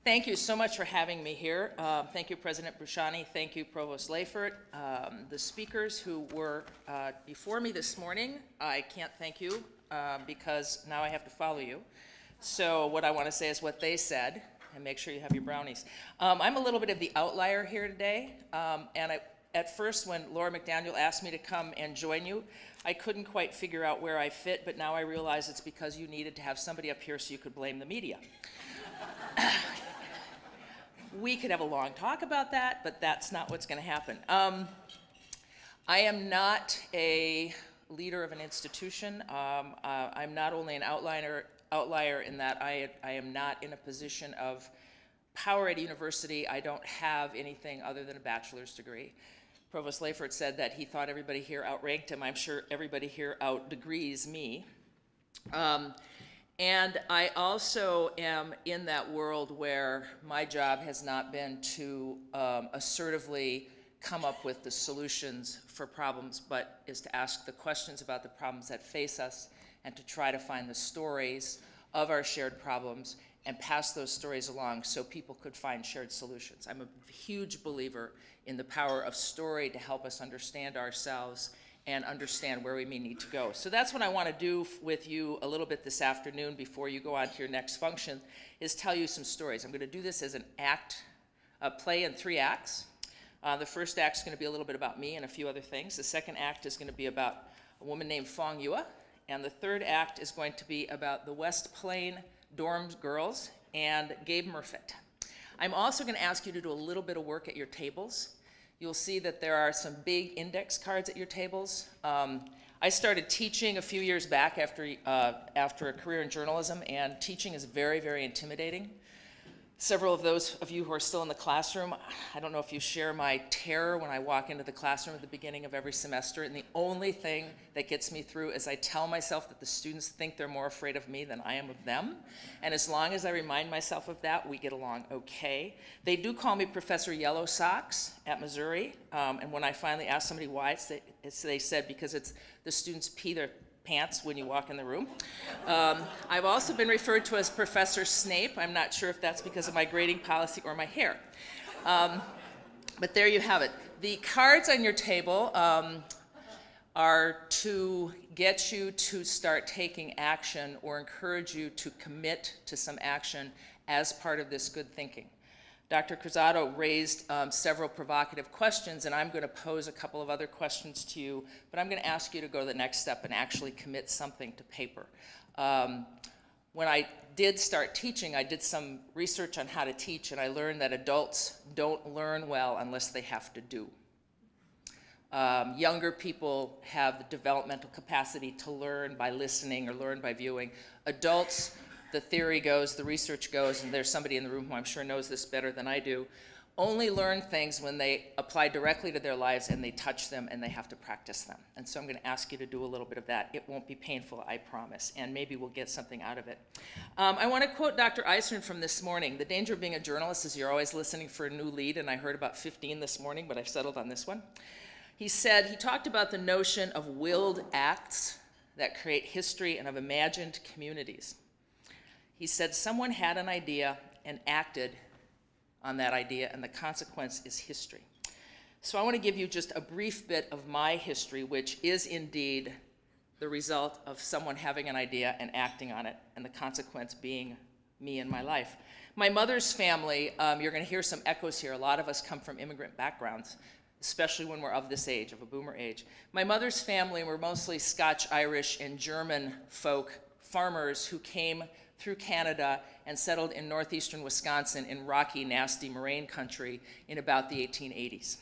Thank you so much for having me here. Thank you, President Bruciani. Thank you, Provost Leifert. The speakers who were before me this morning, I can't thank you because now I have to follow you. So what I want to say is what they said, and make sure you have your brownies. I'm a little bit of the outlier here today, and at first when Laura McDaniel asked me to come and join you, I couldn't quite figure out where I fit, but now I realize it's because you needed to have somebody up here so you could blame the media. We could have a long talk about that, but that's not what's going to happen. I am not a leader of an institution. I'm not only an outlier in that I am not in a position of power at a university. I don't have anything other than a bachelor's degree. Provost Leifert said that he thought everybody here outranked him. I'm sure everybody here out-degrees me. And I also am in that world where my job has not been to assertively come up with the solutions for problems, but is to ask the questions about the problems that face us and to try to find the stories of our shared problems and pass those stories along so people could find shared solutions. I'm a huge believer in the power of story to help us understand ourselves and understand where we may need to go. So that's what I want to do with you a little bit this afternoon before you go on to your next function, is tell you some stories. I'm going to do this as an a play in 3 acts. The first act is going to be a little bit about me and a few other things. The second act is going to be about a woman named Fong Yua. And the third act is going to be about the West Plain dorm girls and Gabe Murfitt. I'm also going to ask you to do a little bit of work at your tables. You'll see that there are some big index cards at your tables. I started teaching a few years back after a career in journalism, and teaching is very, very intimidating. Several of those of you who are still in the classroom, I don't know if you share my terror when I walk into the classroom at the beginning of every semester, and the only thing that gets me through is I tell myself that the students think they're more afraid of me than I am of them, and as long as I remind myself of that, we get along okay. They do call me Professor Yellow Socks at Missouri, and when I finally asked somebody why, they said because it's the students pee their pants when you walk in the room. I've also been referred to as Professor Snape. I'm not sure if that's because of my grading policy or my hair. But there you have it. The cards on your table are to get you to start taking action or encourage you to commit to some action as part of this good thinking. Dr. Cruzado raised several provocative questions, and I'm going to pose a couple of other questions to you, but I'm going to ask you to go to the next step and actually commit something to paper. When I did start teaching, I did some research on how to teach, and I learned that adults don't learn well unless they have to do. Younger people have the developmental capacity to learn by listening or learn by viewing. Adults, the theory goes, the research goes, and there's somebody in the room who I'm sure knows this better than I do, only learn things when they apply directly to their lives and they touch them and they have to practice them. And so I'm going to ask you to do a little bit of that. It won't be painful, I promise, and maybe we'll get something out of it. I want to quote Dr. Eisern from this morning. The danger of being a journalist is you're always listening for a new lead, and I heard about 15 this morning, but I've settled on this one. He talked about the notion of willed acts that create history and of imagined communities. He said someone had an idea and acted on that idea, and the consequence is history. So I want to give you just a brief bit of my history, which is indeed the result of someone having an idea and acting on it, and the consequence being me and my life. My mother's family, you're going to hear some echoes here. A lot of us come from immigrant backgrounds, especially when we're of this age, of a boomer age. My mother's family were mostly Scotch, Irish, and German folk farmers who came through Canada and settled in northeastern Wisconsin in rocky, nasty moraine country in about the 1880s.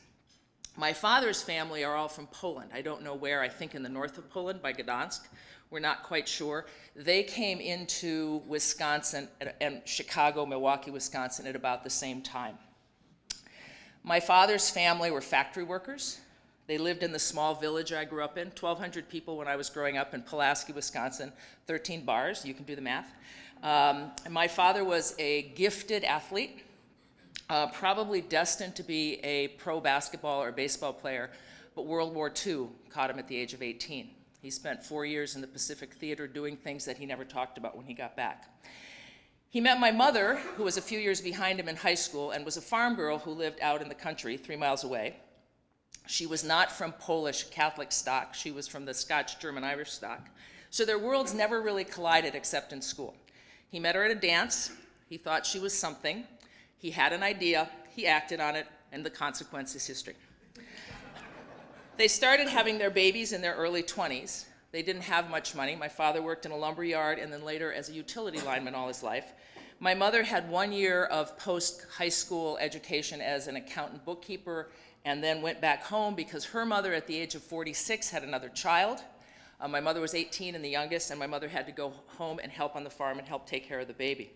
My father's family are all from Poland. I don't know where, I think in the north of Poland by Gdansk. We're not quite sure. They came into Wisconsin and Chicago, Milwaukee, Wisconsin at about the same time. My father's family were factory workers. They lived in the small village I grew up in, 1,200 people when I was growing up in Pulaski, Wisconsin, 13 bars, you can do the math. My father was a gifted athlete, probably destined to be a pro basketball or baseball player, but World War II caught him at the age of 18. He spent 4 years in the Pacific Theater doing things that he never talked about when he got back. He met my mother, who was a few years behind him in high school and was a farm girl who lived out in the country 3 miles away. She was not from Polish Catholic stock. She was from the Scotch, German, Irish stock. So their worlds never really collided except in school. He met her at a dance. He thought she was something. He had an idea. He acted on it, and the consequence is history. They started having their babies in their early 20s. They didn't have much money. My father worked in a lumber yard and then later as a utility lineman all his life. My mother had 1 year of post-high school education as an accountant bookkeeper and then went back home because her mother at the age of 46 had another child. My mother was 18 and the youngest, and my mother had to go home and help on the farm and help take care of the baby.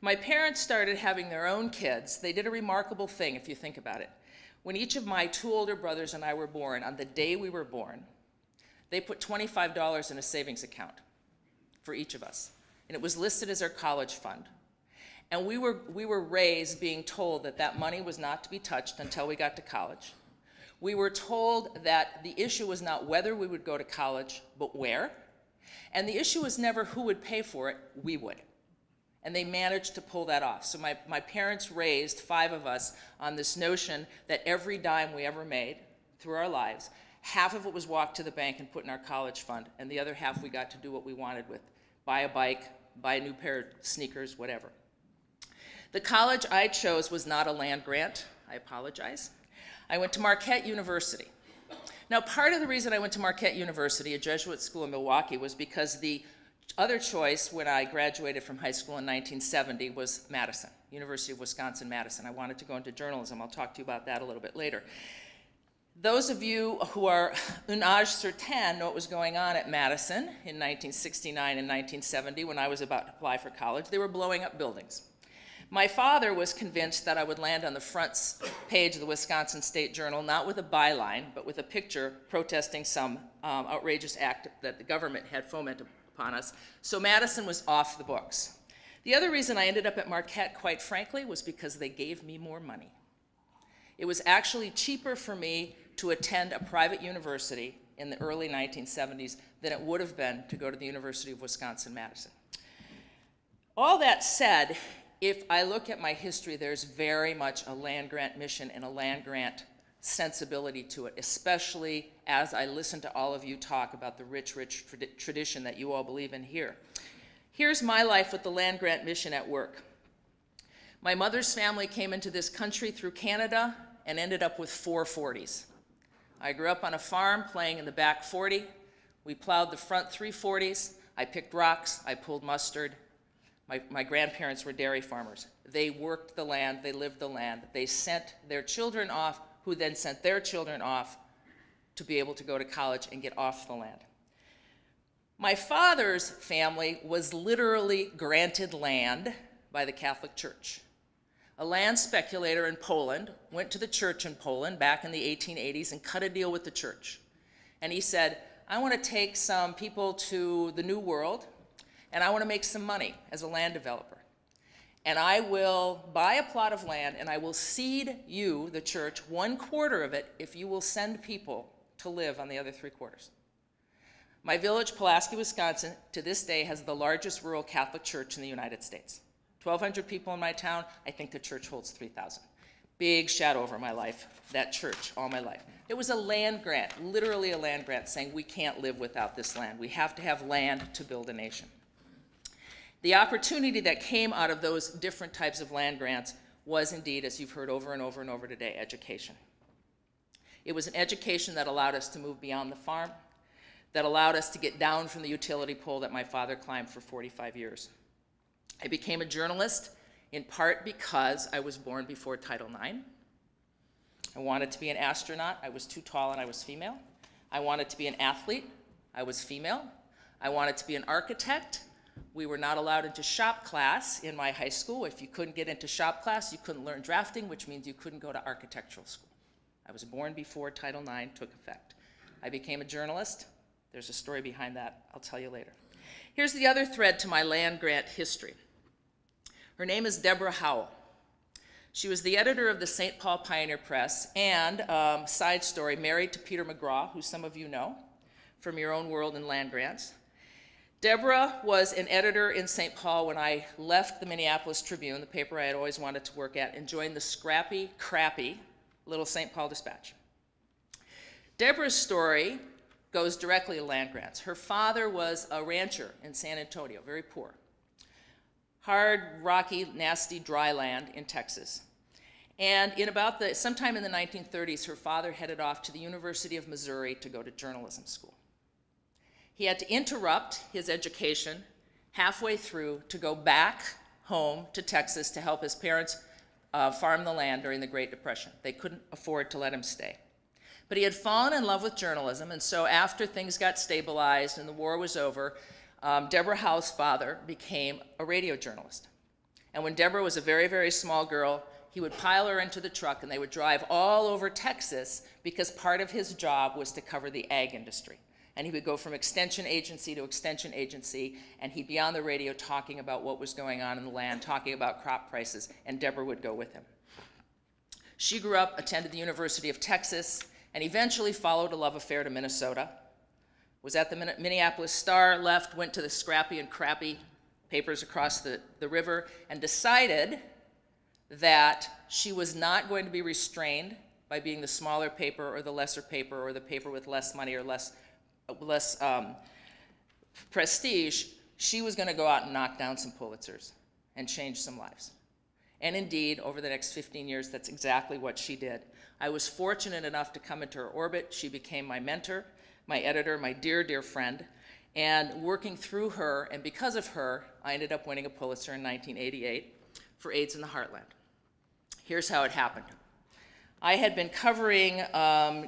My parents started having their own kids. They did a remarkable thing, if you think about it. When each of my 2 older brothers and I were born, on the day we were born, they put $25 in a savings account for each of us. And it was listed as our college fund. And we were raised being told that that money was not to be touched until we got to college. We were told that the issue was not whether we would go to college, but where. And the issue was never who would pay for it, we would. And they managed to pull that off. So my parents raised 5 of us on this notion that every dime we ever made through our lives, half of it was walked to the bank and put in our college fund, and the other half we got to do what we wanted with. Buy a bike, buy a new pair of sneakers, whatever. The college I chose was not a land grant. I apologize. I went to Marquette University. Now, part of the reason I went to Marquette University, a Jesuit school in Milwaukee, was because the other choice when I graduated from high school in 1970 was Madison, University of Wisconsin-Madison. I wanted to go into journalism. I'll talk to you about that a little bit later. Those of you who are un âge certain know what was going on at Madison in 1969 and 1970 when I was about to apply for college. They were blowing up buildings. My father was convinced that I would land on the front page of the Wisconsin State Journal, not with a byline, but with a picture protesting some outrageous act that the government had fomented upon us. So Madison was off the books. The other reason I ended up at Marquette, quite frankly, was because they gave me more money. It was actually cheaper for me to attend a private university in the early 1970s than it would have been to go to the University of Wisconsin-Madison. All that said, if I look at my history, there's very much a land-grant mission and a land-grant sensibility to it, especially as I listen to all of you talk about the rich tradition that you all believe in here. Here's my life with the land-grant mission at work. My mother's family came into this country through Canada and ended up with 4 40s. I grew up on a farm playing in the back 40. We plowed the front 3 40s. I picked rocks. I pulled mustard. My grandparents were dairy farmers. They worked the land, they lived the land. They sent their children off, who then sent their children off to be able to go to college and get off the land. My father's family was literally granted land by the Catholic Church. A land speculator in Poland went to the church in Poland back in the 1880s and cut a deal with the church. And he said, I want to take some people to the New World, and I want to make some money as a land developer. And I will buy a plot of land, and I will cede you, the church, 1/4 of it if you will send people to live on the other 3/4. My village, Pulaski, Wisconsin, to this day has the largest rural Catholic church in the United States. 1,200 people in my town. I think the church holds 3,000. Big shadow over my life, that church, all my life. It was a land grant, literally a land grant, saying we can't live without this land. We have to have land to build a nation. The opportunity that came out of those different types of land grants was indeed, as you've heard over and over and over today, education. It was an education that allowed us to move beyond the farm, that allowed us to get down from the utility pole that my father climbed for 45 years. I became a journalist in part because I was born before Title IX. I wanted to be an astronaut. I was too tall and I was female. I wanted to be an athlete. I was female. I wanted to be an architect. We were not allowed into shop class in my high school. If you couldn't get into shop class, you couldn't learn drafting, which means you couldn't go to architectural school. I was born before Title IX took effect. I became a journalist. There's a story behind that. I'll tell you later. Here's the other thread to my land grant history. Her name is Deborah Howell. She was the editor of the St. Paul Pioneer Press and, side story, married to Peter McGraw, who some of you know from your own world in land grants. Deborah was an editor in St. Paul when I left the Minneapolis Tribune, the paper I had always wanted to work at, and joined the scrappy, crappy little St. Paul Dispatch. Deborah's story goes directly to land grants. Her father was a rancher in San Antonio, very poor. Hard, rocky, nasty, dry land in Texas. And in sometime in the 1930s, her father headed off to the University of Missouri to go to journalism school. He had to interrupt his education halfway through to go back home to Texas to help his parents farm the land during the Great Depression. They couldn't afford to let him stay. But he had fallen in love with journalism, and so after things got stabilized and the war was over, Deborah Howe's father became a radio journalist. And when Deborah was a very, very small girl, he would pile her into the truck and they would drive all over Texas because part of his job was to cover the ag industry. And he would go from extension agency to extension agency, and he'd be on the radio talking about what was going on in the land, talking about crop prices, and Deborah would go with him. She grew up, attended the University of Texas, and eventually followed a love affair to Minnesota, was at the Minneapolis Star, left, went to the scrappy and crappy papers across the river, and decided that she was not going to be restrained by being the smaller paper or the lesser paper or the paper with less money or less prestige. She was going to go out and knock down some Pulitzers and change some lives. And indeed, over the next 15 years, that's exactly what she did. I was fortunate enough to come into her orbit. She became my mentor, my editor, my dear, dear friend. And working through her, and because of her, I ended up winning a Pulitzer in 1988 for AIDS in the Heartland. Here's how it happened. I had been covering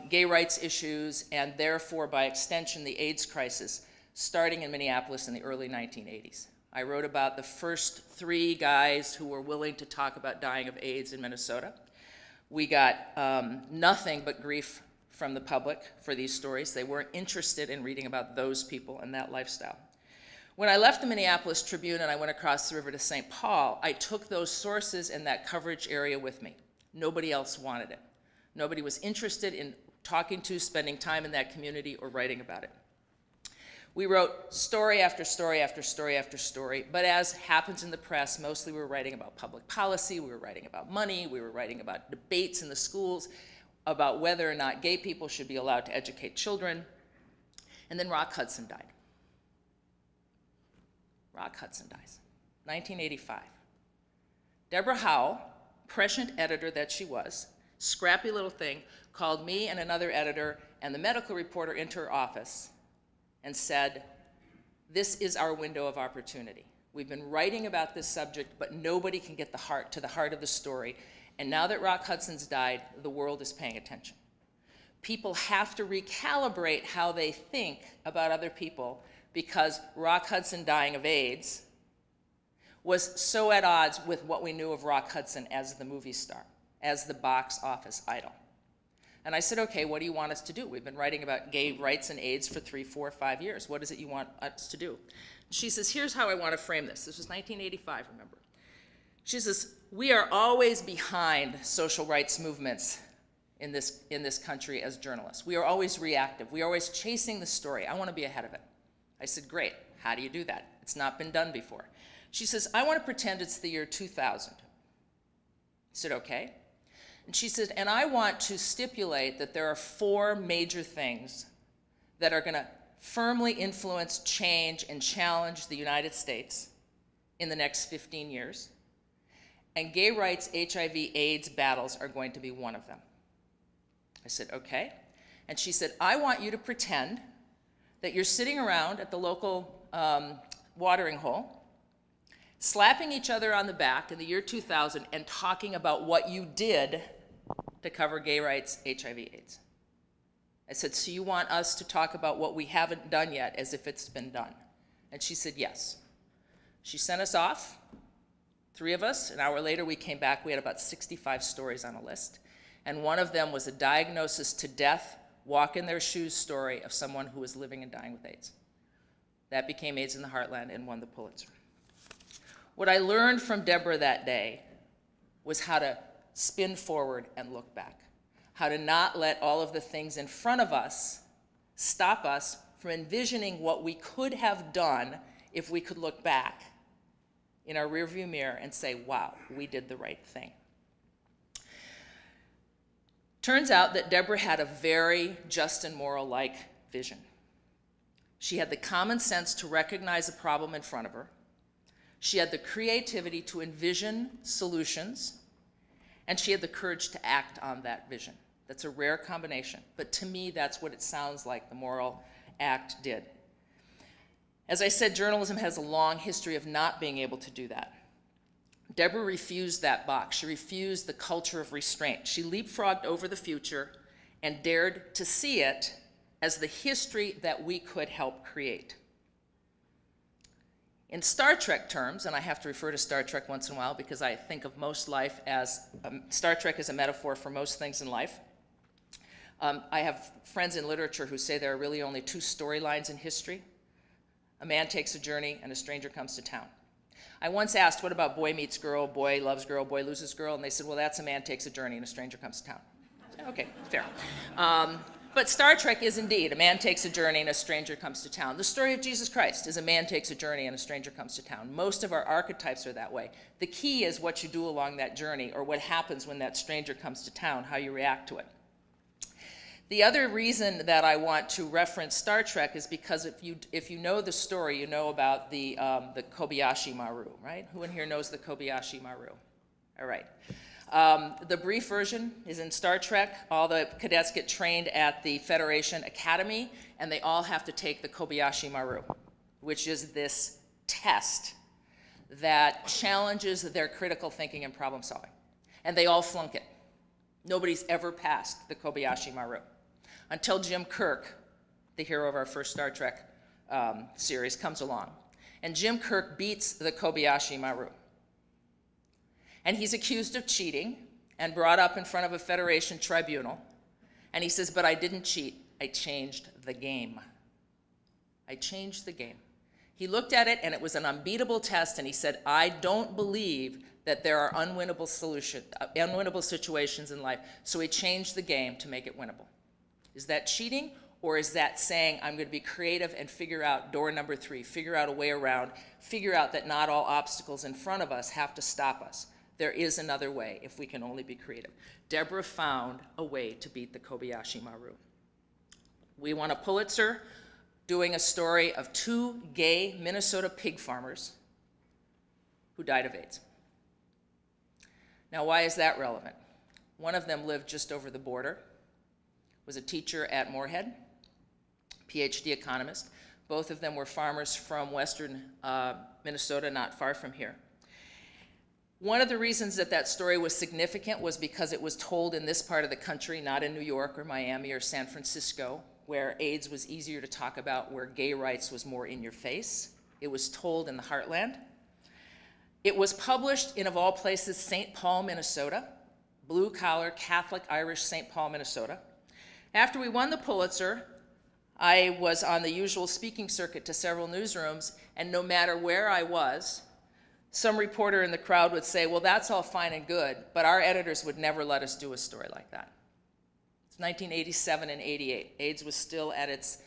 gay rights issues and therefore, by extension, the AIDS crisis, starting in Minneapolis in the early 1980s. I wrote about the first 3 guys who were willing to talk about dying of AIDS in Minnesota. We got nothing but grief from the public for these stories. They weren't interested in reading about those people and that lifestyle. When I left the Minneapolis Tribune and I went across the river to St. Paul, I took those sources and that coverage area with me. Nobody else wanted it. Nobody was interested in talking to, spending time in that community, or writing about it. We wrote story after story after story after story, but as happens in the press, mostly we were writing about public policy, we were writing about money, we were writing about debates in the schools, about whether or not gay people should be allowed to educate children. And then Rock Hudson died. Rock Hudson dies, 1985. Deborah Howe, prescient editor that she was, scrappy little thing, called me and another editor and the medical reporter into her office and said, "This is our window of opportunity. We've been writing about this subject, but nobody can get to the heart of the story. And now that Rock Hudson's died, the world is paying attention. People have to recalibrate how they think about other people because Rock Hudson dying of AIDS was so at odds with what we knew of Rock Hudson as the movie star, as the box office idol." And I said, "Okay, what do you want us to do? We've been writing about gay rights and AIDS for 3, 4, 5 years. What is it you want us to do?" She says, "Here's how I want to frame this." This was 1985, remember. She says, "We are always behind social rights movements in this country as journalists. We are always reactive. We are always chasing the story. I want to be ahead of it." I said, "Great. How do you do that? It's not been done before." She says, "I want to pretend it's the year 2000. I said, "Okay." And she said, "And I want to stipulate that there are 4 major things that are going to firmly influence, change, and challenge the United States in the next 15 years. And gay rights, HIV, AIDS battles are going to be one of them." I said, "Okay." And she said, "I want you to pretend that you're sitting around at the local watering hole, slapping each other on the back in the year 2000 and talking about what you did to cover gay rights, HIV, AIDS." I said, "So you want us to talk about what we haven't done yet as if it's been done?" And she said, "Yes." She sent us off, 3 of us. An hour later, we came back. We had about 65 stories on a list. And one of them was a diagnosis to death, walk in their shoes story of someone who was living and dying with AIDS. That became AIDS in the Heartland and won the Pulitzer. What I learned from Deborah that day was how to spin forward and look back, how to not let all of the things in front of us stop us from envisioning what we could have done if we could look back in our rearview mirror and say, wow, we did the right thing. Turns out that Deborah had a very Justin Morrill-like vision. She had the common sense to recognize a problem in front of her. She had the creativity to envision solutions, and she had the courage to act on that vision. That's a rare combination, but to me, that's what it sounds like the Morrill Act did. As I said, journalism has a long history of not being able to do that. Deborah refused that box. She refused the culture of restraint. She leapfrogged over the future and dared to see it as the history that we could help create. In Star Trek terms, and I have to refer to Star Trek once in a while because I think of most life as, Star Trek is a metaphor for most things in life. I have friends in literature who say there are really only two storylines in history. A man takes a journey and a stranger comes to town. I once asked, what about boy meets girl, boy loves girl, boy loses girl? And they said, well, that's a man takes a journey and a stranger comes to town. Okay, fair. But Star Trek is indeed a man takes a journey and a stranger comes to town. The story of Jesus Christ is a man takes a journey and a stranger comes to town. Most of our archetypes are that way. The key is what you do along that journey or what happens when that stranger comes to town, how you react to it. The other reason that I want to reference Star Trek is because if you know the story, you know about the Kobayashi Maru, right? Who in here knows the Kobayashi Maru? All right. The brief version is in Star Trek. All the cadets get trained at the Federation Academy, and they all have to take the Kobayashi Maru, which is this test that challenges their critical thinking and problem solving. And they all flunk it. Nobody's ever passed the Kobayashi Maru until Jim Kirk, the hero of our first Star Trek series, comes along. And Jim Kirk beats the Kobayashi Maru. And he's accused of cheating and brought up in front of a Federation tribunal. And he says, but I didn't cheat. I changed the game. I changed the game. He looked at it, and it was an unbeatable test, and he said, I don't believe that there are unwinnable situations in life, so he changed the game to make it winnable. Is that cheating, or is that saying, I'm going to be creative and figure out door number 3, figure out a way around, figure out that not all obstacles in front of us have to stop us. There is another way if we can only be creative. Deborah found a way to beat the Kobayashi Maru. We won a Pulitzer doing a story of 2 gay Minnesota pig farmers who died of AIDS. Now, why is that relevant? One of them lived just over the border, was a teacher at Moorhead, PhD economist. Both of them were farmers from western Minnesota, not far from here. One of the reasons that that story was significant was because it was told in this part of the country, not in New York or Miami or San Francisco, where AIDS was easier to talk about, where gay rights was more in your face. It was told in the heartland. It was published in, of all places, St. Paul, Minnesota, blue-collar, Catholic, Irish St. Paul, Minnesota. After we won the Pulitzer, I was on the usual speaking circuit to several newsrooms, and no matter where I was, some reporter in the crowd would say, well, that's all fine and good, but our editors would never let us do a story like that. It's 1987 and 88. AIDS was still at its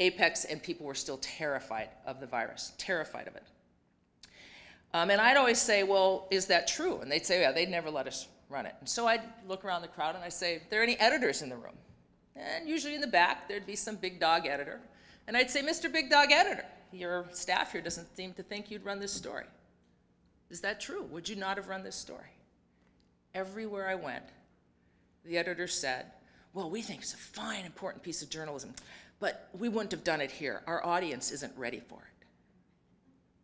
apex, and people were still terrified of the virus, terrified of it. And I'd always say, well, is that true? And they'd say, yeah, they'd never let us run it. And so I'd look around the crowd and I'd say, are there any editors in the room? And usually in the back, there'd be some big dog editor. And I'd say, Mr. Big Dog Editor, your staff here doesn't seem to think you'd run this story. Is that true? Would you not have run this story? Everywhere I went, the editor said, well, we think it's a fine, important piece of journalism, but we wouldn't have done it here. Our audience isn't ready for it.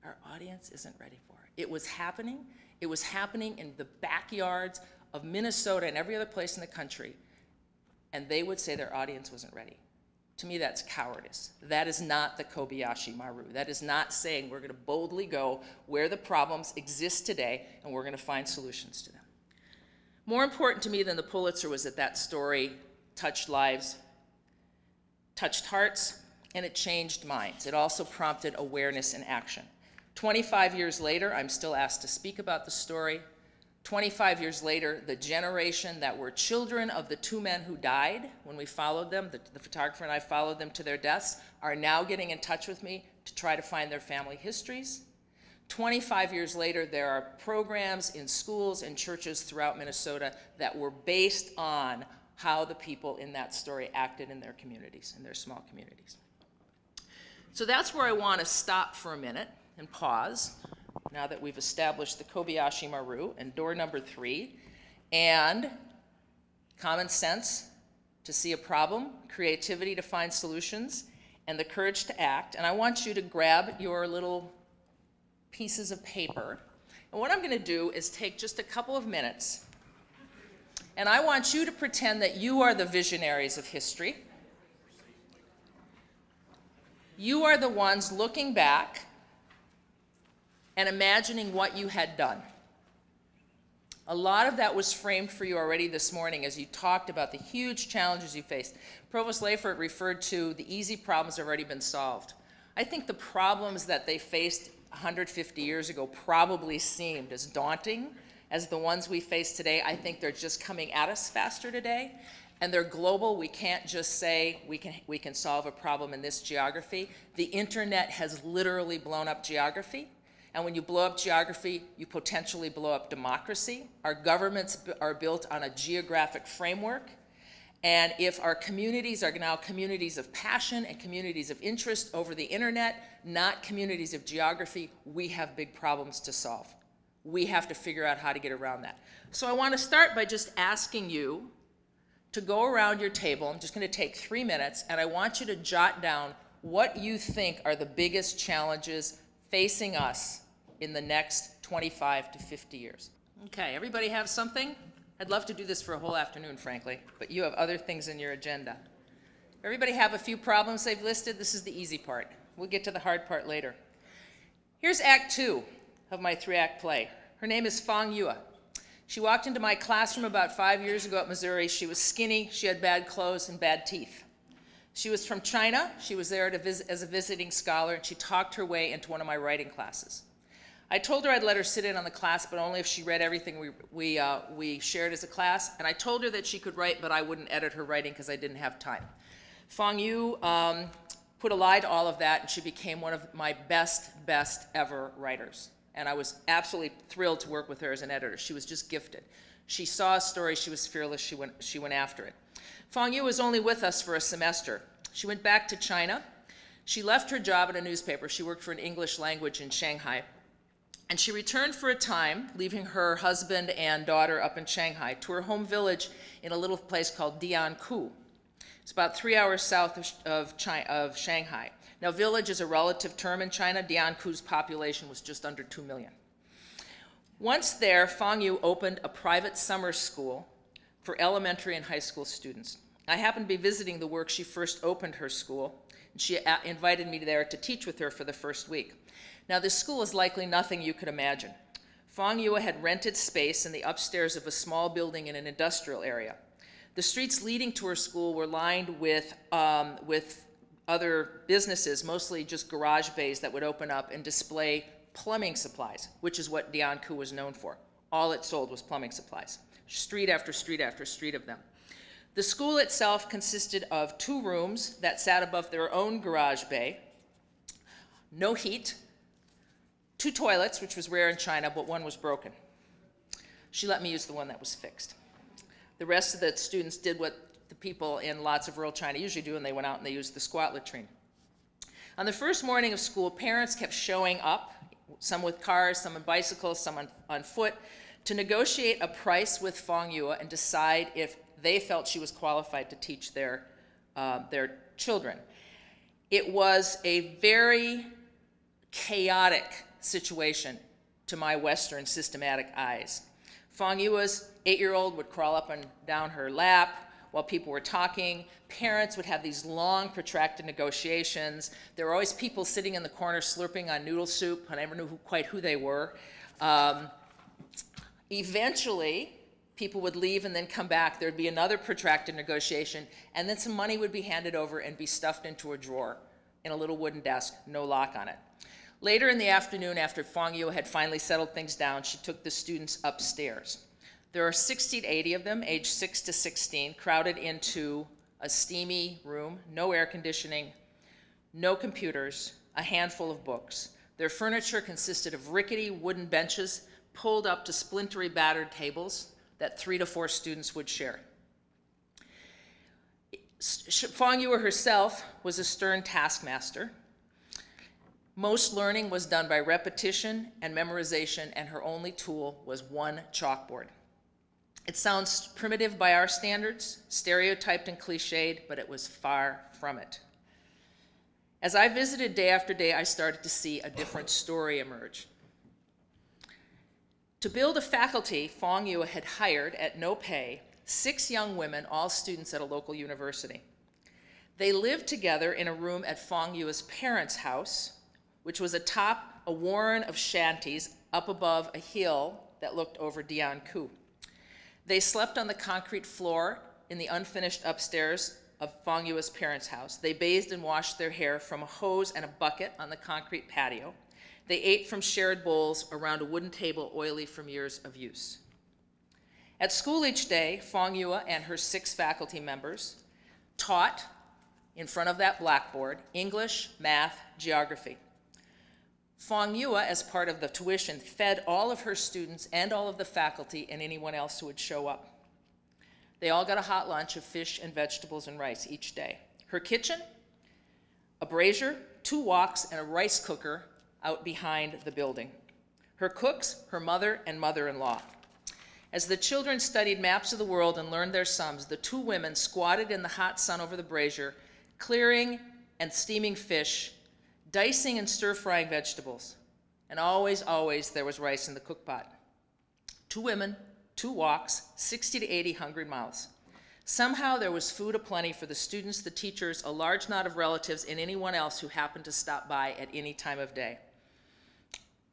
Our audience isn't ready for it. It was happening. It was happening in the backyards of Minnesota and every other place in the country, and they would say their audience wasn't ready. To me, that's cowardice. That is not the Kobayashi Maru. That is not saying we're going to boldly go where the problems exist today and we're going to find solutions to them. More important to me than the Pulitzer was that that story touched lives, touched hearts, and it changed minds. It also prompted awareness and action. 25 years later, I'm still asked to speak about the story. 25 years later, the generation that were children of the two men who died when we followed them, the photographer and I followed them to their deaths, are now getting in touch with me to try to find their family histories. 25 years later, there are programs in schools and churches throughout Minnesota that were based on how the people in that story acted in their communities, in their small communities. So that's where I want to stop for a minute and pause, now that we've established the Kobayashi Maru and door number 3, and common sense to see a problem, creativity to find solutions, and the courage to act. And I want you to grab your little pieces of paper. And what I'm going to do is take just a couple of minutes, and I want you to pretend that you are the visionaries of history. You are the ones looking back and imagining what you had done. A lot of that was framed for you already this morning as you talked about the huge challenges you faced. Provost Leifert referred to the easy problems that have already been solved. I think the problems that they faced 150 years ago probably seemed as daunting as the ones we face today. I think they're just coming at us faster today, and they're global. We can't just say we can solve a problem in this geography. The internet has literally blown up geography. And when you blow up geography, you potentially blow up democracy. Our governments are built on a geographic framework. And if our communities are now communities of passion and communities of interest over the internet, not communities of geography, we have big problems to solve. We have to figure out how to get around that. So I want to start by just asking you to go around your table. I'm just going to take 3 minutes, and I want you to jot down what you think are the biggest challenges facing us in the next 25 to 50 years. Okay, everybody have something? I'd love to do this for a whole afternoon, frankly, but you have other things in your agenda. Everybody have a few problems they've listed? This is the easy part. We'll get to the hard part later. Here's Act 2 of my 3-act play. Her name is Fang Yue. She walked into my classroom about 5 years ago at Missouri. She was skinny, she had bad clothes and bad teeth. She was from China. She was there as a visiting scholar, and she talked her way into one of my writing classes. I told her I'd let her sit in on the class, but only if she read everything we shared as a class, and I told her that she could write, but I wouldn't edit her writing because I didn't have time. Fang Yue put a lie to all of that, and she became one of my best ever writers. And I was absolutely thrilled to work with her as an editor. She was just gifted. She saw a story, she was fearless, she went after it. Fang Yue was only with us for a semester. She went back to China. She left her job at a newspaper. She worked for an English language in Shanghai. And she returned for a time, leaving her husband and daughter up in Shanghai, to her home village in a little place called Diankou. It's about 3 hours south of Shanghai. Now, village is a relative term in China. Diankou's population was just under 2 million. Once there, Fang Yue opened a private summer school for elementary and high school students. I happened to be visiting the work she first opened her school, and she invited me there to teach with her for the first week. Now, this school is likely nothing you could imagine. Fang Yue had rented space in the upstairs of a small building in an industrial area. The streets leading to her school were lined with other businesses, mostly just garage bays that would open up and display plumbing supplies, which is what Diankou was known for. All it sold was plumbing supplies. Street after street after street of them. The school itself consisted of 2 rooms that sat above their own garage bay, no heat, 2 toilets, which was rare in China, but one was broken. She let me use the one that was fixed. The rest of the students did what the people in lots of rural China usually do, and they went out and they used the squat latrine. On the first morning of school, parents kept showing up, some with cars, some on bicycles, some on foot, to negotiate a price with Fang Yue and decide if they felt she was qualified to teach their children. It was a very chaotic situation to my Western systematic eyes. Fang Yue's 8-year-old would crawl up and down her lap while people were talking. Parents would have these long, protracted negotiations. There were always people sitting in the corner slurping on noodle soup. I never knew quite who they were. Eventually, people would leave and then come back. There'd be another protracted negotiation, and then some money would be handed over and be stuffed into a drawer in a little wooden desk, no lock on it. Later in the afternoon, after Fong Yue had finally settled things down, she took the students upstairs. There are 60 to 80 of them, aged 6 to 16, crowded into a steamy room, no air conditioning, no computers, a handful of books. Their furniture consisted of rickety wooden benches pulled up to splintery, battered tables that 3 to 4 students would share. Fong Yue herself was a stern taskmaster. Most learning was done by repetition and memorization, and her only tool was one chalkboard. It sounds primitive by our standards, stereotyped and cliched, but it was far from it. As I visited day after day, I started to see a different story emerge. To build a faculty, Fong Yue had hired, at no pay, 6 young women, all students at a local university. They lived together in a room at Fong Yue's parents' house, which was atop a warren of shanties up above a hill that looked over Diankou. They slept on the concrete floor in the unfinished upstairs of Fong Yue's parents' house. They bathed and washed their hair from a hose and a bucket on the concrete patio. They ate from shared bowls around a wooden table oily from years of use. At school each day, Fong Yue and her 6 faculty members taught, in front of that blackboard, English, math, geography. Fong Yue, as part of the tuition, fed all of her students and all of the faculty and anyone else who would show up. They all got a hot lunch of fish and vegetables and rice each day. Her kitchen, a brazier, 2 woks, and a rice cooker out behind the building. Her cooks, her mother and mother-in-law. As the children studied maps of the world and learned their sums, the 2 women squatted in the hot sun over the brazier, clearing and steaming fish, dicing and stir-frying vegetables, and always, always there was rice in the cookpot. 2 women, 2 woks, 60 to 80 hungry mouths. Somehow there was food aplenty for the students, the teachers, a large knot of relatives, and anyone else who happened to stop by at any time of day.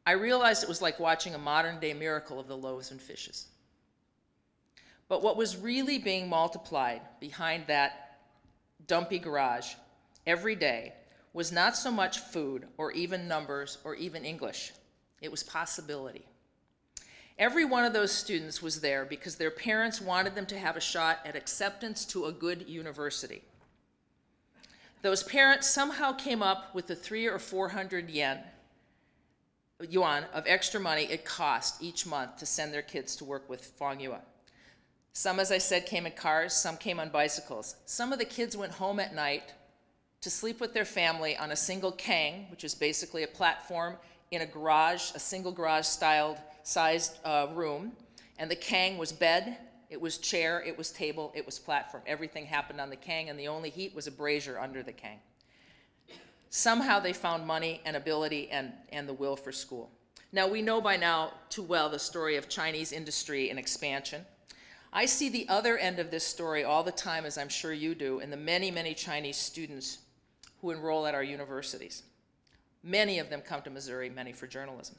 I realized it was like watching a modern-day miracle of the loaves and fishes. But what was really being multiplied behind that dumpy garage every day was not so much food or even numbers or even English. It was possibility. Every one of those students was there because their parents wanted them to have a shot at acceptance to a good university. Those parents somehow came up with the 300 or 400 yuan of extra money it cost each month to send their kids to work with Fong Yue. Some, as I said, came in cars, some came on bicycles. Some of the kids went home at night to sleep with their family on a single kang, which is basically a platform in a garage, a single garage-styled sized room. And the kang was bed, it was chair, it was table, it was platform. Everything happened on the kang, and the only heat was a brazier under the kang. Somehow they found money and ability and the will for school. Now, we know by now too well the story of Chinese industry and expansion. I see the other end of this story all the time, as I'm sure you do, in the many, many Chinese students who enroll at our universities. Many of them come to Missouri, many for journalism.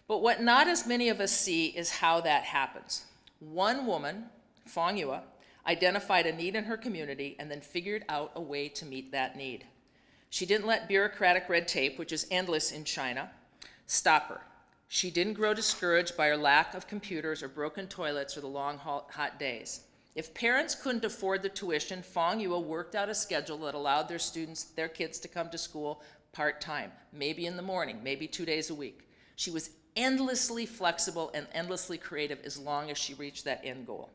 But what not as many of us see is how that happens. One woman, Fong Yue, identified a need in her community and then figured out a way to meet that need. She didn't let bureaucratic red tape, which is endless in China, stop her. She didn't grow discouraged by her lack of computers or broken toilets or the long, hot days. If parents couldn't afford the tuition, Fong Yue worked out a schedule that allowed their students, their kids, to come to school part-time, maybe in the morning, maybe 2 days a week. She was endlessly flexible and endlessly creative as long as she reached that end goal.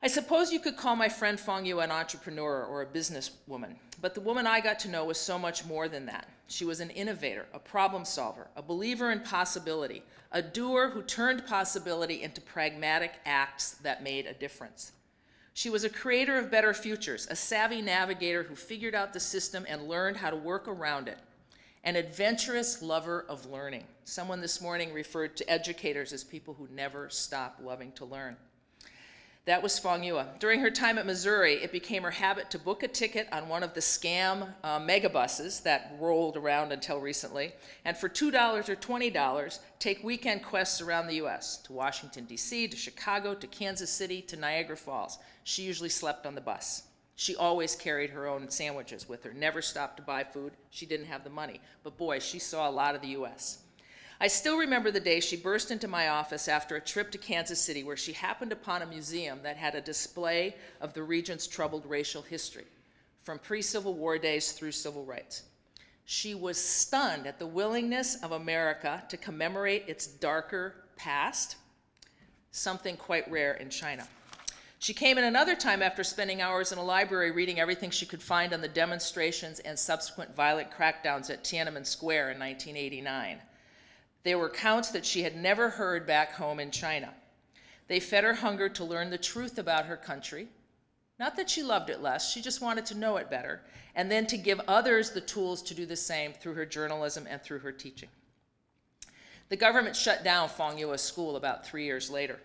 I suppose you could call my friend Fong Yue an entrepreneur or a businesswoman, but the woman I got to know was so much more than that. She was an innovator, a problem solver, a believer in possibility, a doer who turned possibility into pragmatic acts that made a difference. She was a creator of better futures, a savvy navigator who figured out the system and learned how to work around it, an adventurous lover of learning. Someone this morning referred to educators as people who never stop loving to learn. That was Fong Yue. During her time at Missouri, it became her habit to book a ticket on one of the scam megabuses that rolled around until recently, and for $2 or $20, take weekend quests around the US, to Washington, D.C., to Chicago, to Kansas City, to Niagara Falls. She usually slept on the bus. She always carried her own sandwiches with her, never stopped to buy food. She didn't have the money. But boy, she saw a lot of the U.S. I still remember the day she burst into my office after a trip to Kansas City where she happened upon a museum that had a display of the region's troubled racial history, from pre-Civil War days through civil rights. She was stunned at the willingness of America to commemorate its darker past, something quite rare in China. She came in another time after spending hours in a library reading everything she could find on the demonstrations and subsequent violent crackdowns at Tiananmen Square in 1989. There were accounts that she had never heard back home in China. They fed her hunger to learn the truth about her country. Not that she loved it less, she just wanted to know it better, and then to give others the tools to do the same through her journalism and through her teaching. The government shut down Fong Yue's school about 3 years later.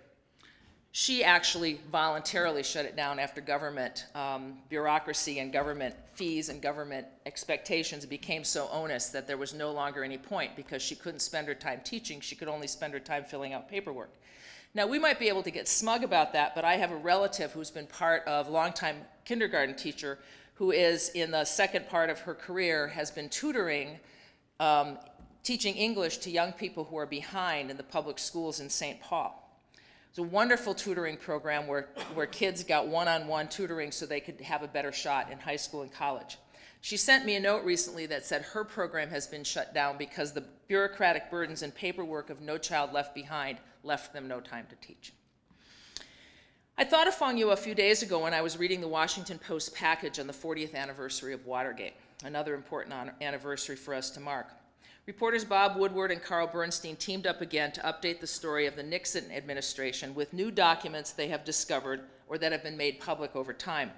She actually voluntarily shut it down after government bureaucracy and government fees and government expectations became so onerous that there was no longer any point because she couldn't spend her time teaching, she could only spend her time filling out paperwork. Now, we might be able to get smug about that, but I have a relative who's been part of, longtime kindergarten teacher, who is in the second part of her career, has been tutoring, teaching English to young people who are behind in the public schools in St. Paul. It's a wonderful tutoring program where kids got one-on-one tutoring so they could have a better shot in high school and college. She sent me a note recently that said her program has been shut down because the bureaucratic burdens and paperwork of No Child Left Behind left them no time to teach. I thought of Fong Yue a few days ago when I was reading the Washington Post package on the 40th anniversary of Watergate, another important anniversary for us to mark. Reporters Bob Woodward and Carl Bernstein teamed up again to update the story of the Nixon administration with new documents they have discovered or that have been made public over time.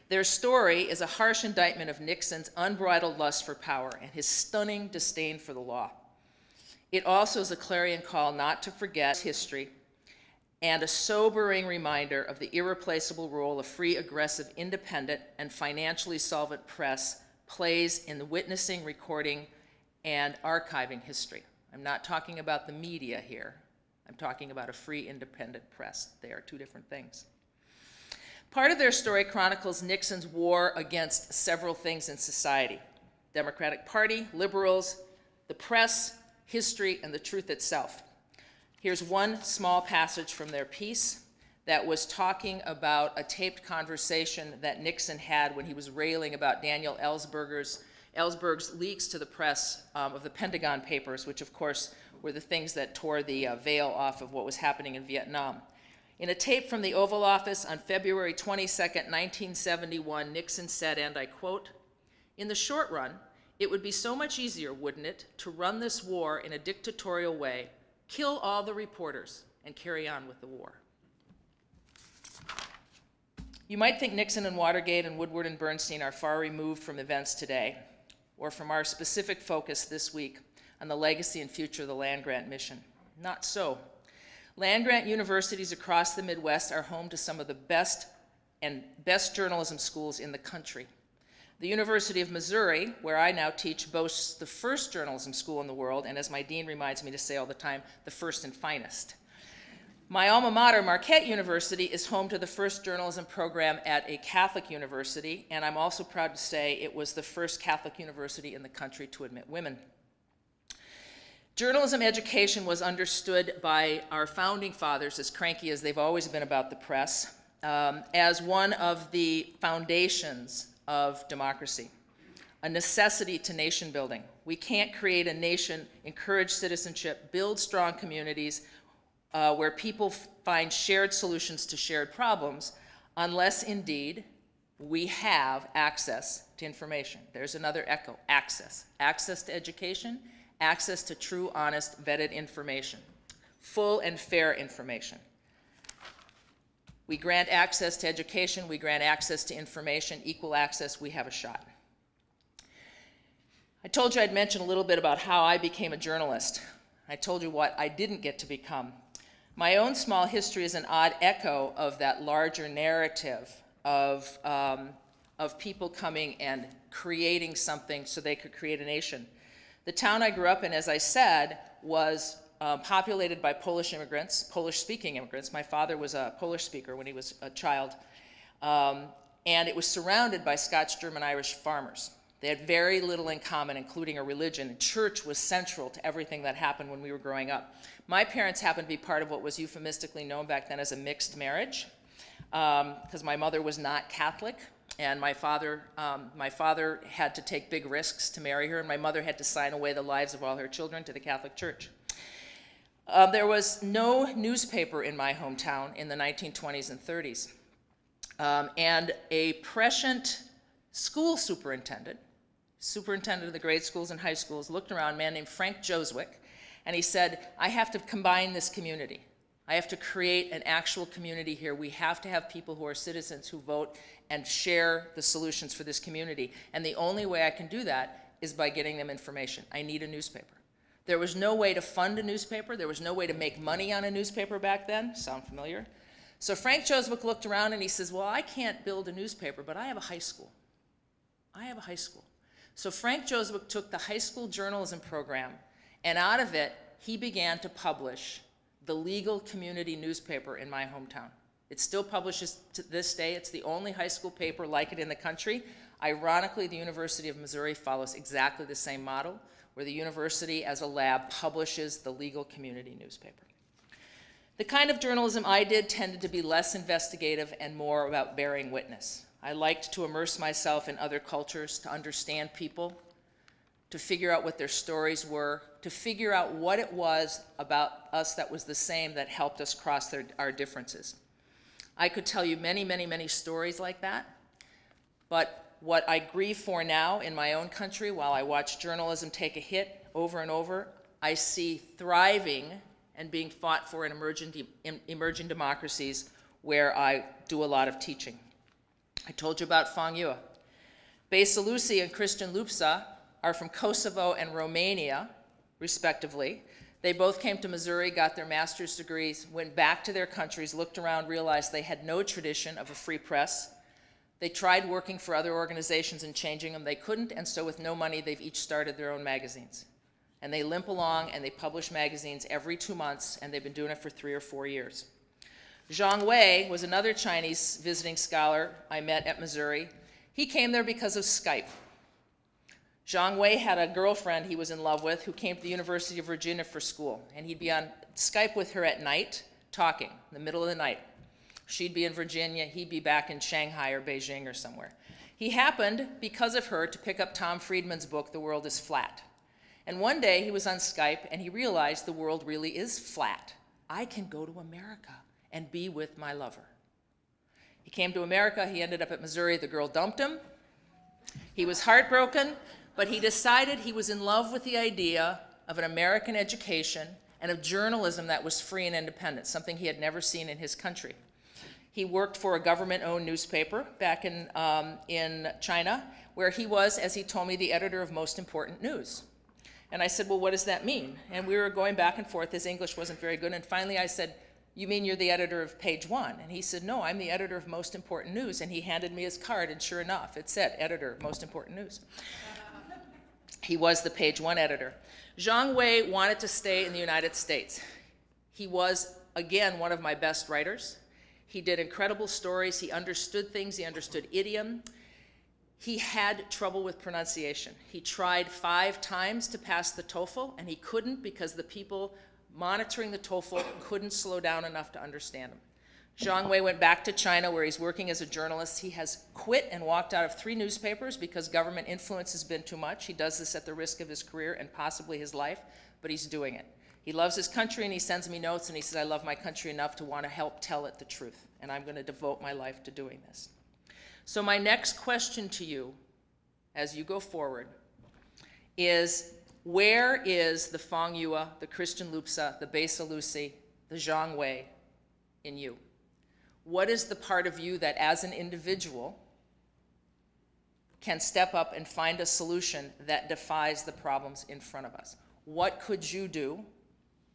Their story is a harsh indictment of Nixon's unbridled lust for power and his stunning disdain for the law. It also is a clarion call not to forget history and a sobering reminder of the irreplaceable role a free, aggressive, independent, and financially solvent press plays in the witnessing, recording, and archiving history. I'm not talking about the media here. I'm talking about a free, independent press. They are two different things. Part of their story chronicles Nixon's war against several things in society: Democratic Party, liberals, the press, history, and the truth itself. Here's one small passage from their piece that was talking about a taped conversation that Nixon had when he was railing about Daniel Ellsberg's leaks to the press of the Pentagon Papers, which of course were the things that tore the veil off of what was happening in Vietnam. In a tape from the Oval Office on February 22nd, 1971, Nixon said, and I quote, "In the short run, it would be so much easier, wouldn't it, to run this war in a dictatorial way, kill all the reporters, and carry on with the war." You might think Nixon and Watergate and Woodward and Bernstein are far removed from events today, or from our specific focus this week on the legacy and future of the land-grant mission. Not so. Land-grant universities across the Midwest are home to some of the best journalism schools in the country. The University of Missouri, where I now teach, boasts the first journalism school in the world, and as my dean reminds me to say all the time, the first and finest. My alma mater, Marquette University, is home to the first journalism program at a Catholic university, and I'm also proud to say it was the first Catholic university in the country to admit women. Journalism education was understood by our founding fathers, as cranky as they've always been about the press, as one of the foundations of democracy, a necessity to nation building. We can't create a nation, encourage citizenship, build strong communities where people find shared solutions to shared problems, unless indeed we have access to information. There's another echo: access. Access to education, access to true, honest, vetted information, full and fair information. We grant access to education, we grant access to information, equal access, we have a shot. I told you I'd mention a little bit about how I became a journalist. I told you what I didn't get to become. My own small history is an odd echo of that larger narrative of people coming and creating something so they could create a nation. The town I grew up in, as I said, was populated by Polish immigrants, Polish-speaking immigrants. My father was a Polish speaker when he was a child. and it was surrounded by Scotch, German, Irish farmers. They had very little in common, including a religion, and church was central to everything that happened when we were growing up. My parents happened to be part of what was euphemistically known back then as a mixed marriage, because my mother was not Catholic, and my father had to take big risks to marry her, and my mother had to sign away the lives of all her children to the Catholic Church. There was no newspaper in my hometown in the 1920s and 30s, and a prescient school superintendent of the grade schools and high schools, looked around, a man named Frank Joswick, and he said, I have to combine this community. I have to create an actual community here. We have to have people who are citizens who vote and share the solutions for this community. And the only way I can do that is by getting them information. I need a newspaper. There was no way to fund a newspaper. There was no way to make money on a newspaper back then. Sound familiar? So Frank Joswick looked around and he says, well, I can't build a newspaper, but I have a high school. I have a high school. So Frank Joswick took the high school journalism program, and out of it, he began to publish the legal community newspaper in my hometown. It still publishes to this day. It's the only high school paper like it in the country. Ironically, the University of Missouri follows exactly the same model, where the university as a lab publishes the legal community newspaper. The kind of journalism I did tended to be less investigative and more about bearing witness. I liked to immerse myself in other cultures, to understand people, to figure out what their stories were, to figure out what it was about us that was the same that helped us cross our differences. I could tell you many, many, many stories like that, but what I grieve for now in my own country, while I watch journalism take a hit over and over, I see thriving and being fought for in emerging democracies where I do a lot of teaching. I told you about Fang Yue. Besa Lucy and Christian Lupsa are from Kosovo and Romania, respectively. They both came to Missouri, got their master's degrees, went back to their countries, looked around, realized they had no tradition of a free press. They tried working for other organizations and changing them. They couldn't, and so with no money, they've each started their own magazines. And they limp along, and they publish magazines every 2 months, and they've been doing it for 3 or 4 years. Zhang Wei was another Chinese visiting scholar I met at Missouri. He came there because of Skype. Zhang Wei had a girlfriend he was in love with who came to the University of Virginia for school, and he'd be on Skype with her at night, talking, in the middle of the night. She'd be in Virginia, he'd be back in Shanghai or Beijing or somewhere. He happened, because of her, to pick up Tom Friedman's book, The World is Flat. And one day he was on Skype and he realized the world really is flat. I can go to America and be with my lover. He came to America, he ended up at Missouri, the girl dumped him. He was heartbroken, but he decided he was in love with the idea of an American education and of journalism that was free and independent, something he had never seen in his country. He worked for a government-owned newspaper back in China, where he was, as he told me, the editor of Most Important News. And I said, well, what does that mean? And we were going back and forth. His English wasn't very good. And finally I said, you mean you're the editor of Page One? And he said, no, I'm the editor of Most Important News. And he handed me his card, and sure enough, it said, editor, Most Important News. He was the Page One editor. Zhang Wei wanted to stay in the United States. He was, again, one of my best writers. He did incredible stories. He understood things. He understood idiom. He had trouble with pronunciation. He tried 5 times to pass the TOEFL, and he couldn't because the people monitoring the TOEFL couldn't slow down enough to understand him. Zhang Wei went back to China, where he's working as a journalist. He has quit and walked out of 3 newspapers because government influence has been too much. He does this at the risk of his career and possibly his life, but he's doing it. He loves his country, and he sends me notes, and he says, I love my country enough to want to help tell it the truth, and I'm going to devote my life to doing this. So my next question to you, as you go forward, is where is the Fang Yue, the Christian Lupsa, the Besa Lucy, the Zhang Wei in you? What is the part of you that, as an individual, can step up and find a solution that defies the problems in front of us? What could you do,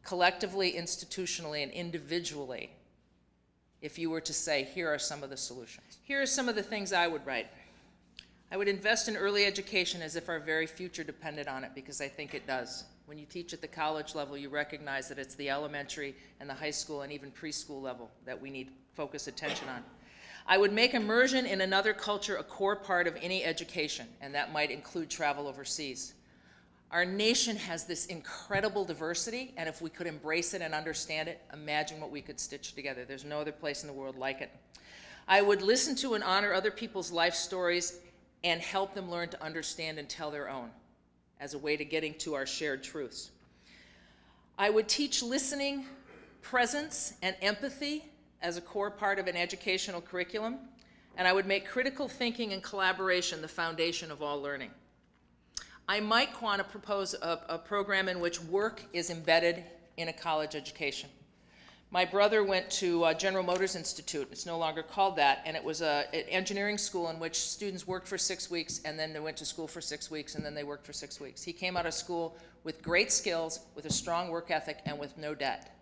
collectively, institutionally, and individually, if you were to say, here are some of the solutions? Here are some of the things I would write. I would invest in early education as if our very future depended on it, because I think it does. When you teach at the college level, you recognize that it's the elementary and the high school and even preschool level that we need focus attention on. I would make immersion in another culture a core part of any education, and that might include travel overseas. Our nation has this incredible diversity, and if we could embrace it and understand it, imagine what we could stitch together. There's no other place in the world like it. I would listen to and honor other people's life stories and help them learn to understand and tell their own as a way to getting to our shared truths. I would teach listening, presence, and empathy as a core part of an educational curriculum, and I would make critical thinking and collaboration the foundation of all learning. I might want to propose a program in which work is embedded in a college education. My brother went to General Motors Institute. It's no longer called that, and it was an engineering school in which students worked for 6 weeks, and then they went to school for 6 weeks, and then they worked for 6 weeks. He came out of school with great skills, with a strong work ethic, and with no debt.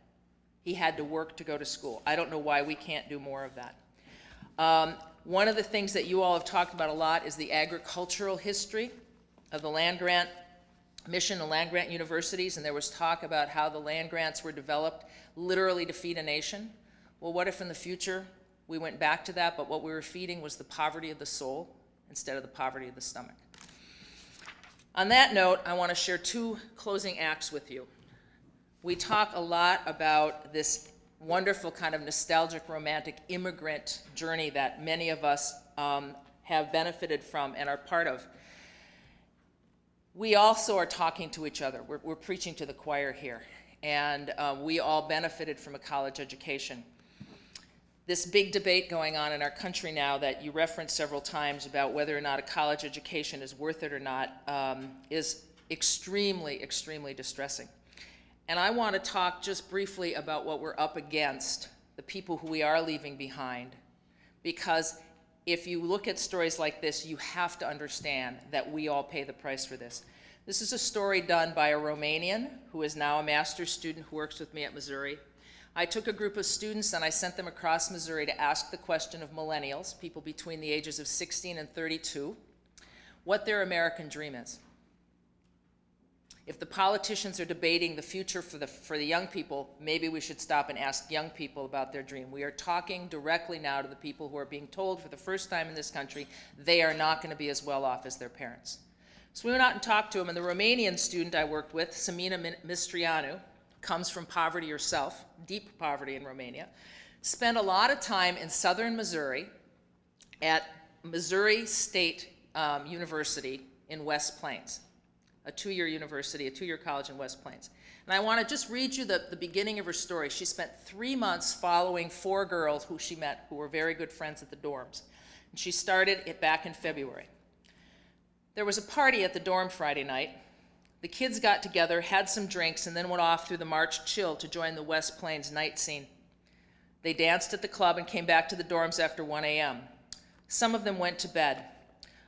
He had to work to go to school. I don't know why we can't do more of that. One of the things that you all have talked about a lot is the agricultural history of the land-grant mission and land-grant universities, and there was talk about how the land grants were developed literally to feed a nation. Well, what if in the future we went back to that, but what we were feeding was the poverty of the soul instead of the poverty of the stomach? On that note, I want to share 2 closing acts with you. We talk a lot about this wonderful kind of nostalgic, romantic immigrant journey that many of us have benefited from and are part of. We also are talking to each other. We're preaching to the choir here. And we all benefited from a college education. This big debate going on in our country now that you referenced several times about whether or not a college education is worth it or not is extremely, extremely distressing. And I want to talk just briefly about what we're up against, the people who we are leaving behind, because if you look at stories like this, you have to understand that we all pay the price for this. This is a story done by a Romanian who is now a master's student who works with me at Missouri. I took a group of students and I sent them across Missouri to ask the question of millennials, people between the ages of 16 and 32, what their American dream is. If the politicians are debating the future for the young people, maybe we should stop and ask young people about their dream. We are talking directly now to the people who are being told for the first time in this country they are not going to be as well off as their parents. So we went out and talked to them, and the Romanian student I worked with, Samina Mistrianu, comes from poverty herself, deep poverty in Romania, spent a lot of time in southern Missouri at Missouri State University in West Plains, a 2-year university, a 2-year college in West Plains. And I want to just read you the beginning of her story. She spent 3 months following 4 girls who she met who were very good friends at the dorms. And she started it back in February. There was a party at the dorm Friday night. The kids got together, had some drinks, and then went off through the March chill to join the West Plains night scene. They danced at the club and came back to the dorms after 1 a.m. Some of them went to bed.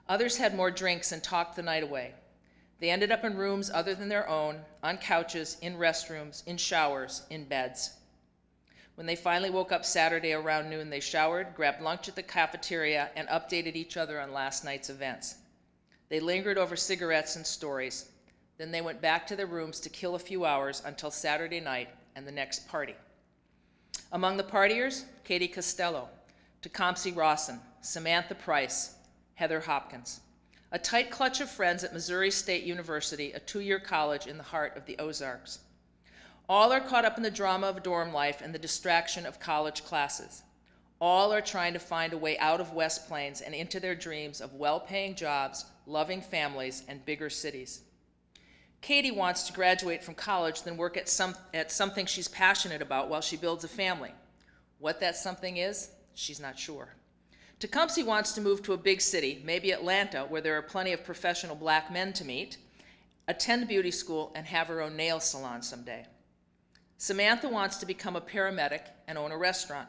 Others had more drinks and talked the night away. They ended up in rooms other than their own, on couches, in restrooms, in showers, in beds. When they finally woke up Saturday around noon, they showered, grabbed lunch at the cafeteria, and updated each other on last night's events. They lingered over cigarettes and stories. Then they went back to their rooms to kill a few hours until Saturday night and the next party. Among the partiers, Katie Costello, Tecumseh Rawson, Samantha Price, Heather Hopkins. A tight clutch of friends at Missouri State University, a 2-year college in the heart of the Ozarks. All are caught up in the drama of dorm life and the distraction of college classes. All are trying to find a way out of West Plains and into their dreams of well-paying jobs, loving families, and bigger cities. Katie wants to graduate from college, then work at something she's passionate about while she builds a family. What that something is, she's not sure. Tecumseh wants to move to a big city, maybe Atlanta, where there are plenty of professional black men to meet, attend beauty school, and have her own nail salon someday. Samantha wants to become a paramedic and own a restaurant.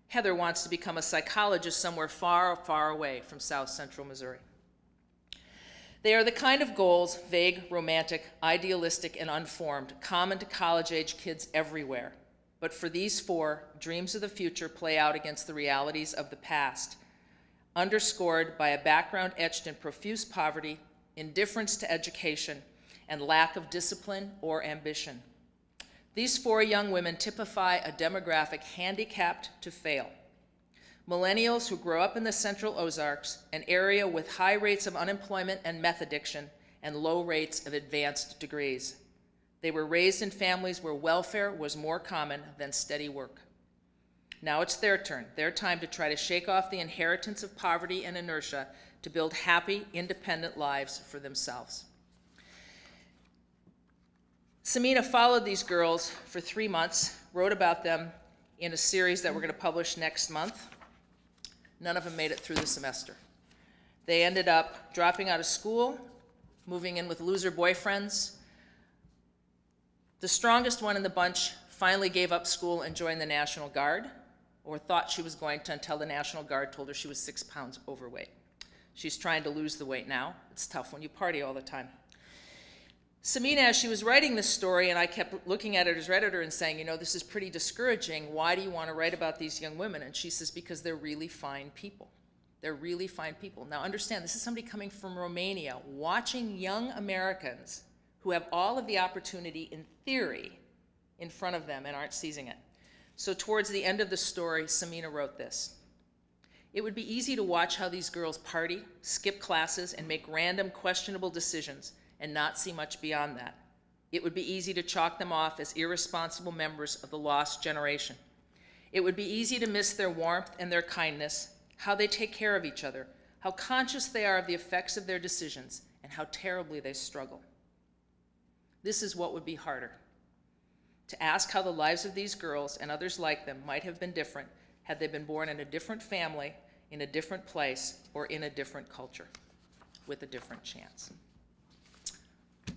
Heather wants to become a psychologist somewhere far, far away from South Central Missouri. They are the kind of goals, vague, romantic, idealistic, and unformed, common to college-age kids everywhere. But for these 4, dreams of the future play out against the realities of the past, underscored by a background etched in profuse poverty, indifference to education, and lack of discipline or ambition. These 4 young women typify a demographic handicapped to fail. Millennials who grow up in the Central Ozarks, an area with high rates of unemployment and meth addiction and low rates of advanced degrees. They were raised in families where welfare was more common than steady work. Now it's their turn, their time to try to shake off the inheritance of poverty and inertia to build happy, independent lives for themselves. Samina followed these girls for 3 months, wrote about them in a series that we're going to publish next month. None of them made it through the semester. They ended up dropping out of school, moving in with loser boyfriends. The strongest one in the bunch finally gave up school and joined the National Guard, or thought she was going to until the National Guard told her she was 6 pounds overweight. She's trying to lose the weight now. It's tough when you party all the time. Samina, as she was writing this story, and I kept looking at it as editor and saying, you know, this is pretty discouraging. Why do you want to write about these young women? And she says, because they're really fine people. They're really fine people. Now understand, this is somebody coming from Romania, watching young Americans who have all of the opportunity in theory in front of them and aren't seizing it. So towards the end of the story, Samina wrote this. It would be easy to watch how these girls party, skip classes, and make random questionable decisions and not see much beyond that. It would be easy to chalk them off as irresponsible members of the lost generation. It would be easy to miss their warmth and their kindness, how they take care of each other, how conscious they are of the effects of their decisions, and how terribly they struggle. This is what would be harder. To ask how the lives of these girls and others like them might have been different had they been born in a different family, in a different place, or in a different culture, with a different chance.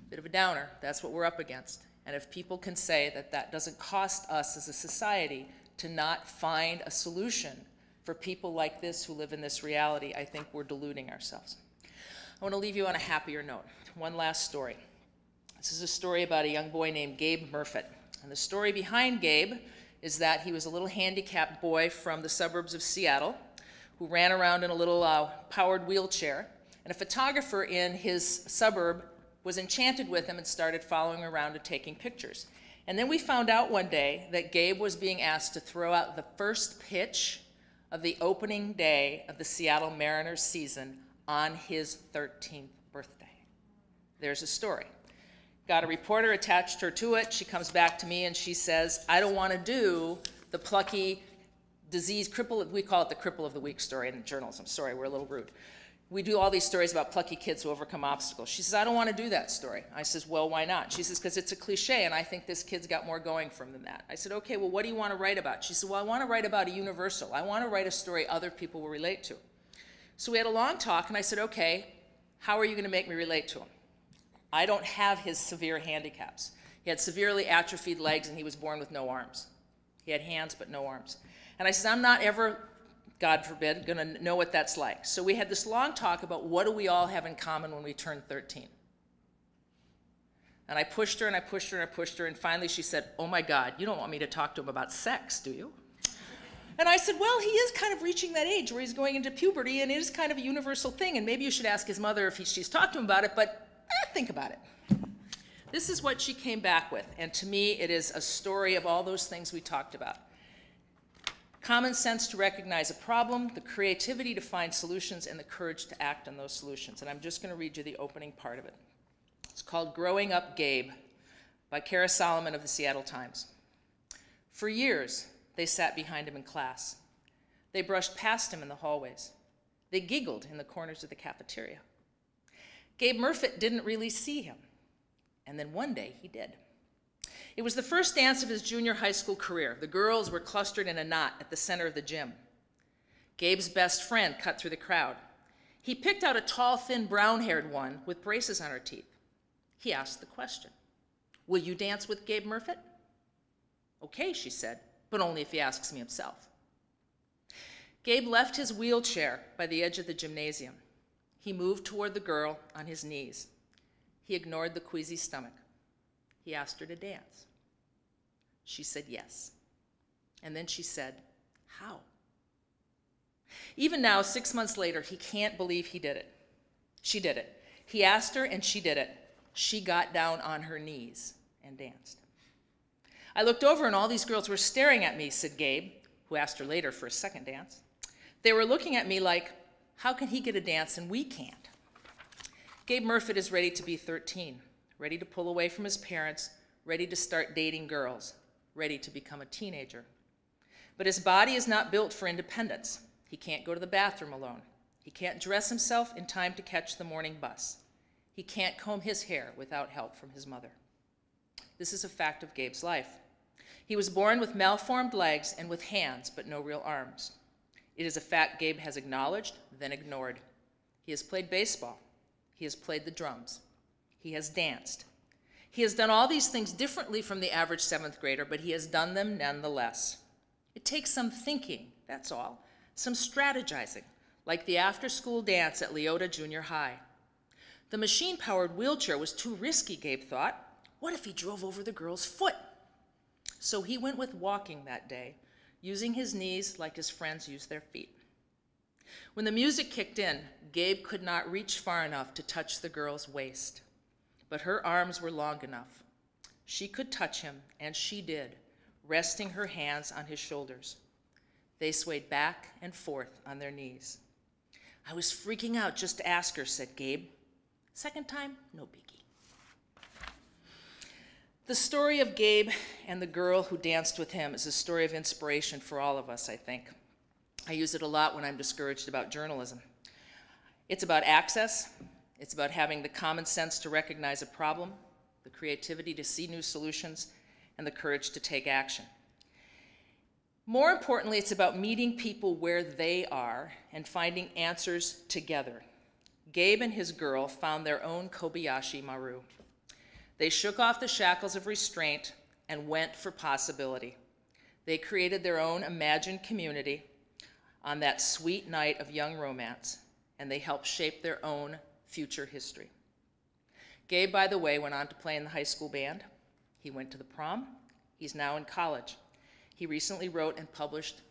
Bit of a downer, that's what we're up against. And if people can say that that doesn't cost us as a society to not find a solution for people like this who live in this reality, I think we're deluding ourselves. I want to leave you on a happier note. One last story. This is a story about a young boy named Gabe Murfitt. And the story behind Gabe is that he was a little handicapped boy from the suburbs of Seattle who ran around in a little powered wheelchair. And a photographer in his suburb was enchanted with him and started following him around and taking pictures. And then we found out one day that Gabe was being asked to throw out the first pitch of the opening day of the Seattle Mariners season on his 13th birthday. There's a story. Got a reporter, attached her to it. She comes back to me and she says, I don't want to do the plucky disease cripple, we call it the cripple of the week story in journalism. Sorry, we're a little rude. We do all these stories about plucky kids who overcome obstacles. She says, I don't want to do that story. I says, well, why not? She says, because it's a cliche and I think this kid's got more going for him than that. I said, okay, well, what do you want to write about? She said, well, I want to write about a universal. I want to write a story other people will relate to. So we had a long talk and I said, okay, how are you going to make me relate to him? I don't have his severe handicaps. He had severely atrophied legs and he was born with no arms. He had hands but no arms. And I said, I'm not ever, God forbid, going to know what that's like. So we had this long talk about what do we all have in common when we turn 13. And I pushed her and I pushed her and I pushed her and finally she said, oh my God, you don't want me to talk to him about sex, do you? And I said, well, he is kind of reaching that age where he's going into puberty and it is kind of a universal thing and maybe you should ask his mother if she's talked to him about it, but think about it. This is what she came back with, and to me it is a story of all those things we talked about. Common sense to recognize a problem, the creativity to find solutions, and the courage to act on those solutions. And I'm just going to read you the opening part of it. It's called Growing Up Gabe by Kara Solomon of the Seattle Times. For years, they sat behind him in class. They brushed past him in the hallways. They giggled in the corners of the cafeteria. Gabe Murfitt didn't really see him, and then one day he did. It was the first dance of his junior high school career. The girls were clustered in a knot at the center of the gym. Gabe's best friend cut through the crowd. He picked out a tall, thin, brown-haired one with braces on her teeth. He asked the question, will you dance with Gabe Murfitt? Okay, she said, but only if he asks me himself. Gabe left his wheelchair by the edge of the gymnasium. He moved toward the girl on his knees. He ignored the queasy stomach. He asked her to dance. She said yes. And then she said, how? Even now, 6 months later, he can't believe he did it. She did it. He asked her and she did it. She got down on her knees and danced. I looked over and all these girls were staring at me, said Gabe, who asked her later for a second dance. They were looking at me like, how can he get a dance and we can't? Gabe Murfitt is ready to be 13, ready to pull away from his parents, ready to start dating girls, ready to become a teenager. But his body is not built for independence. He can't go to the bathroom alone. He can't dress himself in time to catch the morning bus. He can't comb his hair without help from his mother. This is a fact of Gabe's life. He was born with malformed legs and with hands, but no real arms. It is a fact Gabe has acknowledged, then ignored. He has played baseball. He has played the drums. He has danced. He has done all these things differently from the average 7th grader, but he has done them nonetheless. It takes some thinking, that's all, some strategizing, like the after-school dance at Leota Junior High. The machine-powered wheelchair was too risky, Gabe thought. What if he drove over the girl's foot? So he went with walking that day, using his knees like his friends used their feet. When the music kicked in, Gabe could not reach far enough to touch the girl's waist, but her arms were long enough. She could touch him, and she did, resting her hands on his shoulders. They swayed back and forth on their knees. I was freaking out just to ask her, said Gabe. Second time, no biggie. The story of Gabe and the girl who danced with him is a story of inspiration for all of us, I think. I use it a lot when I'm discouraged about journalism. It's about access. It's about having the common sense to recognize a problem, the creativity to see new solutions, and the courage to take action. More importantly, it's about meeting people where they are and finding answers together. Gabe and his girl found their own Kobayashi Maru. They shook off the shackles of restraint and went for possibility. They created their own imagined community on that sweet night of young romance, and they helped shape their own future history. Gabe, by the way, went on to play in the high school band. He went to the prom. He's now in college. He recently wrote and published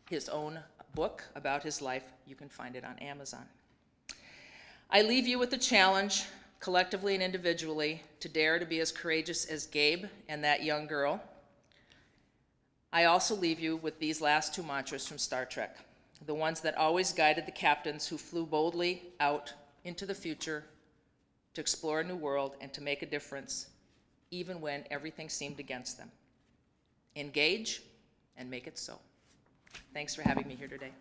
his own book about his life. You can find it on Amazon. I leave you with the challenge, collectively and individually, to dare to be as courageous as Gabe and that young girl. I also leave you with these last 2 mantras from Star Trek, the ones that always guided the captains who flew boldly out into the future to explore a new world and to make a difference, even when everything seemed against them. Engage and make it so. Thanks for having me here today.